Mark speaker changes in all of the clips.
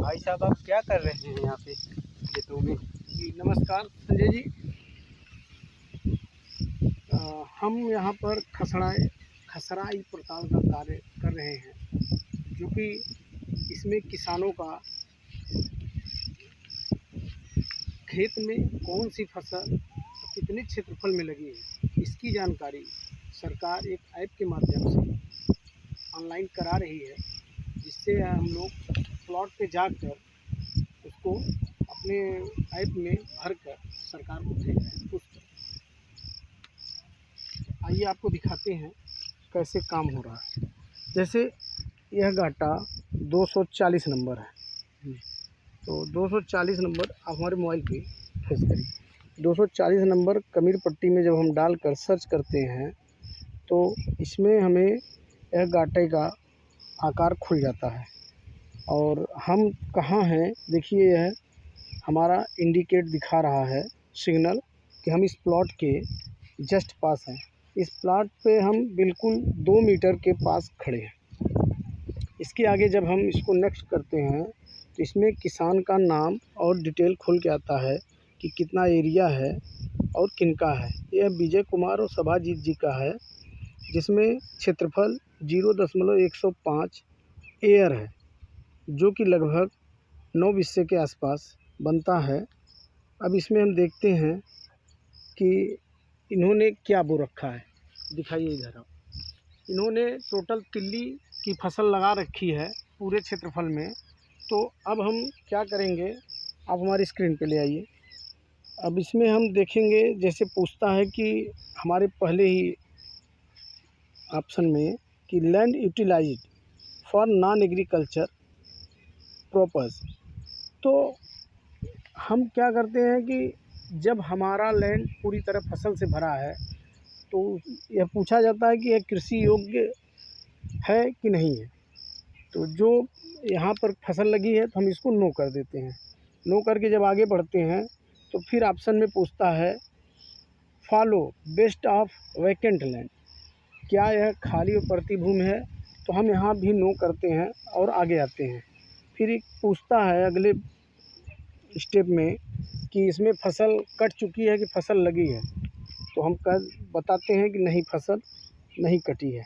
Speaker 1: भाई साहब, आप क्या कर रहे हैं यहाँ पे खेतों में?
Speaker 2: जी नमस्कार संजय जी। हम यहाँ पर खसराई पड़ताल का कार्य कर रहे हैं, जो कि इसमें किसानों का खेत में कौन सी फसल कितने क्षेत्रफल में लगी है, इसकी जानकारी सरकार एक ऐप के माध्यम से ऑनलाइन करा रही है, जिससे हम लोग प्लॉट पे जाकर उसको अपने ऐप में भरकर सरकार को भेज रहे हैं। आइए आपको दिखाते हैं कैसे काम हो रहा है। जैसे यह गाटा 240 नंबर है, तो 240 नंबर आप हमारे मोबाइल पे फेस करिए। 240 नंबर कमीर पट्टी में जब हम डालकर सर्च करते हैं तो इसमें हमें यह गाटे का आकार खुल जाता है और हम कहाँ हैं देखिए, यह हमारा इंडिकेट दिखा रहा है सिग्नल कि हम इस प्लॉट के जस्ट पास हैं। इस प्लॉट पे हम बिल्कुल 2 मीटर के पास खड़े हैं। इसके आगे जब हम इसको नेक्स्ट करते हैं तो इसमें किसान का नाम और डिटेल खुल के आता है कि कितना एरिया है और किनका है। यह विजय कुमार और सभाजीत जी का है, जिसमें क्षेत्रफल 0.105 एयर है, जो कि लगभग 9 बिस्से के आसपास बनता है। अब इसमें हम देखते हैं कि इन्होंने क्या बो रखा है, दिखाइए इधर आप। इन्होंने टोटल तिल्ली की फसल लगा रखी है पूरे क्षेत्रफल में। तो अब हम क्या करेंगे, आप हमारी स्क्रीन पे ले आइए। अब इसमें हम देखेंगे, जैसे पूछता है कि हमारे पहले ही ऑप्शन में कि land utilized for non agriculture purpose. तो हम क्या करते हैं कि जब हमारा लैंड पूरी तरह फसल से भरा है तो यह पूछा जाता है कि यह कृषि योग्य है कि नहीं है। तो जो यहाँ पर फसल लगी है तो हम इसको नो कर देते हैं। नो करके जब आगे बढ़ते हैं तो फिर ऑप्शन में पूछता है follow best of vacant land, क्या यह खाली और पड़ती भूमि है। तो हम यहाँ भी नो करते हैं और आगे आते हैं। फिर एक पूछता है अगले स्टेप में कि इसमें फसल कट चुकी है कि फसल लगी है। तो हम बताते हैं कि नहीं, फसल नहीं कटी है।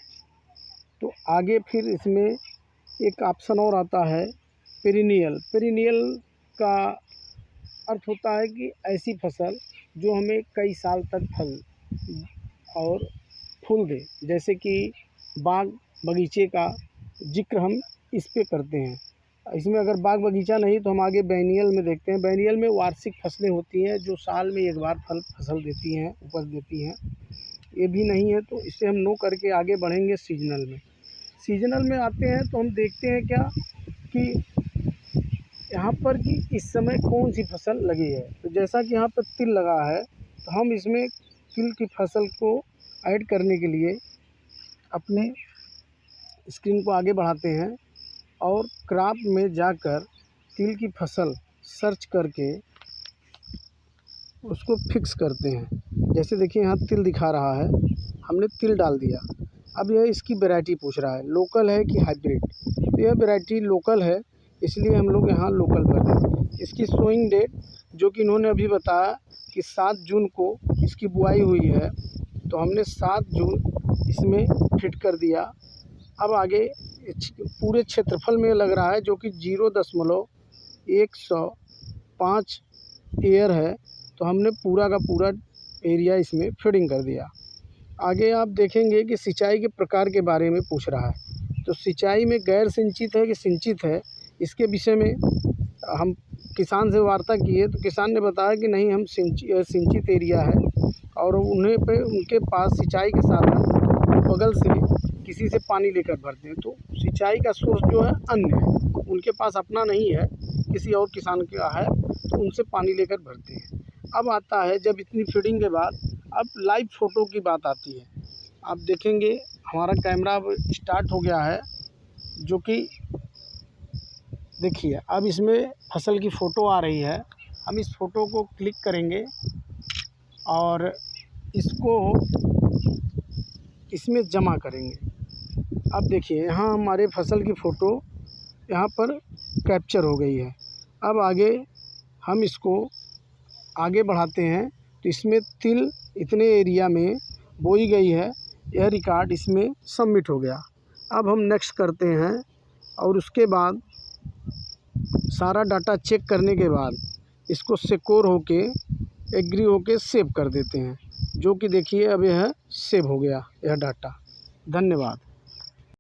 Speaker 2: तो आगे फिर इसमें एक ऑप्शन और आता है पेरिनियल। पेरिनियल का अर्थ होता है कि ऐसी फसल जो हमें कई साल तक फल और फूल दे। जैसे कि बाग बगीचे का जिक्र हम इस पे करते हैं। इसमें अगर बाग बगीचा नहीं तो हम आगे बैनियल में देखते हैं। बैनियल में वार्षिक फसलें होती हैं जो साल में एक बार फसल देती हैं, उपज देती हैं। ये भी नहीं है, तो इसे हम नो करके आगे बढ़ेंगे सीजनल में। सीजनल में आते हैं तो हम देखते हैं क्या कि यहाँ पर कि इस समय कौन सी फसल लगी है। तो जैसा कि यहाँ पर तिल लगा है तो हम इसमें तिल की फसल को ऐड करने के लिए अपने स्क्रीन को आगे बढ़ाते हैं और क्रॉप में जाकर तिल की फसल सर्च करके उसको फिक्स करते हैं। जैसे देखिए यहाँ तिल दिखा रहा है, हमने तिल डाल दिया। अब यह इसकी वैरायटी पूछ रहा है लोकल है कि हाइब्रिड। तो यह वैरायटी लोकल है, इसलिए हम लोग यहाँ लोकल कर दें। इसकी सोइंग डेट जो कि इन्होंने अभी बताया कि 7 जून को इसकी बुआई हुई है, तो हमने 7 जून इसमें फिट कर दिया। अब आगे पूरे क्षेत्रफल में लग रहा है जो कि 0.105 एयर है, तो हमने पूरा का पूरा एरिया इसमें फीडिंग कर दिया। आगे आप देखेंगे कि सिंचाई के प्रकार के बारे में पूछ रहा है। तो सिंचाई में गैर सिंचित है कि सिंचित है, इसके विषय में हम किसान से वार्ता किए तो किसान ने बताया कि नहीं, हम सिंचित एरिया है और उनके पास सिंचाई के साधन बगल से किसी से पानी लेकर भरते हैं। तो सिंचाई का सोर्स जो है अन्य है, उनके पास अपना नहीं है, किसी और किसान का है, तो उनसे पानी लेकर भरते हैं। अब आता है जब इतनी फीडिंग के बाद अब लाइव फ़ोटो की बात आती है। आप देखेंगे हमारा कैमरा अब स्टार्ट हो गया है, जो कि देखिए अब इसमें फसल की फ़ोटो आ रही है। हम इस फ़ोटो को क्लिक करेंगे और इसको इसमें जमा करेंगे। अब देखिए यहाँ हमारे फसल की फ़ोटो यहाँ पर कैप्चर हो गई है। अब आगे हम इसको आगे बढ़ाते हैं तो इसमें तिल इतने एरिया में बोई गई है, यह रिकॉर्ड इसमें सबमिट हो गया। अब हम नेक्स्ट करते हैं और उसके बाद सारा डाटा चेक करने के बाद इसको सिक्योर होके एग्री होके सेव कर देते हैं, जो कि देखिए अब यह सेव हो गया यह डाटा। धन्यवाद।